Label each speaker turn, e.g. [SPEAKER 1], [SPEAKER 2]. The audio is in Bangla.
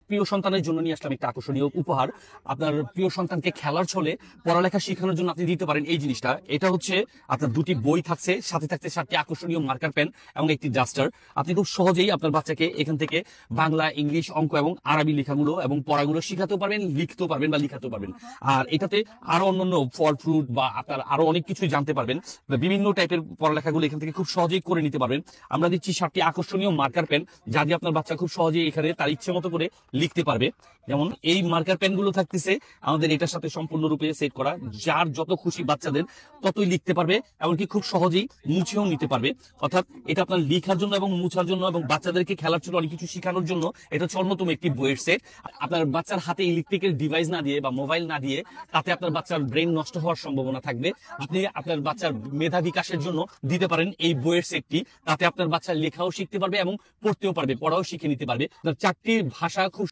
[SPEAKER 1] প্রিয় সন্তানের জন্য নিয়ে আসলাম একটা আকর্ষণীয় উপহার। আপনার প্রিয় সন্তানকে খেলার ছলে পড়ালেখা শেখানোর জন্য আপনি দিতে পারেন এই জিনিসটা। এটা হচ্ছে আপনার দুটি বই থাকছে, সাথে থাকছে 7টি আকর্ষণীয় মার্কার পেন এবং একটি ডাস্টার। আপনি খুব সহজেই আপনার বাচ্চাকে এখান থেকে বাংলা, ইংলিশ, অঙ্ক এবং আরবি লেখাগুলো এবং পড়াগুলো শেখাতেও পারবেন, লিখতেও পারবেন বা লিখাতেও পারবেন। আর এটাতে আরো অন্যান্য ফল ফ্রুট বা আপনার আরো অনেক কিছু জানতে পারবেন। বিভিন্ন টাইপের পড়ালেখাগুলো এখান থেকে খুব সহজেই করে নিতে পারবেন। আমরা দিচ্ছি 7টি আকর্ষণীয় মার্কার পেন, যা দিয়ে আপনার বাচ্চা খুব সহজেই এখানে তার ইচ্ছে মতো করে লিখতে পারবে। যেমন এই মার্কার পেন গুলো থাকতেছে আমাদের এটার সাথে সম্পূর্ণরূপে সেট করা, যার যত খুশি বাচ্চাদের ততই লিখতে পারবে, এমনকি খুব সহজেই মুছেও নিতে পারবে। অর্থাৎ এটা আপনার লেখার জন্য এবং মুছার জন্য এবং বাচ্চাদেরকে খেলার জন্য অনেক কিছু শেখানোর জন্য এটা হচ্ছে অন্যতম একটি বইয়ের সেট। আপনার বাচ্চার হাতে ইলেকট্রিক্যাল ডিভাইস না দিয়ে বা মোবাইল না দিয়ে, তাতে আপনার বাচ্চার ব্রেন নষ্ট হওয়ার সম্ভাবনা থাকবে। আপনি আপনার বাচ্চার মেধা বিকাশের জন্য দিতে পারেন এই বইয়ের সেটটি। তাতে আপনার বাচ্চা লেখাও শিখতে পারবে এবং পড়তেও পারবে, পড়াও শিখে নিতে পারবে। 4টি ভাষা খুব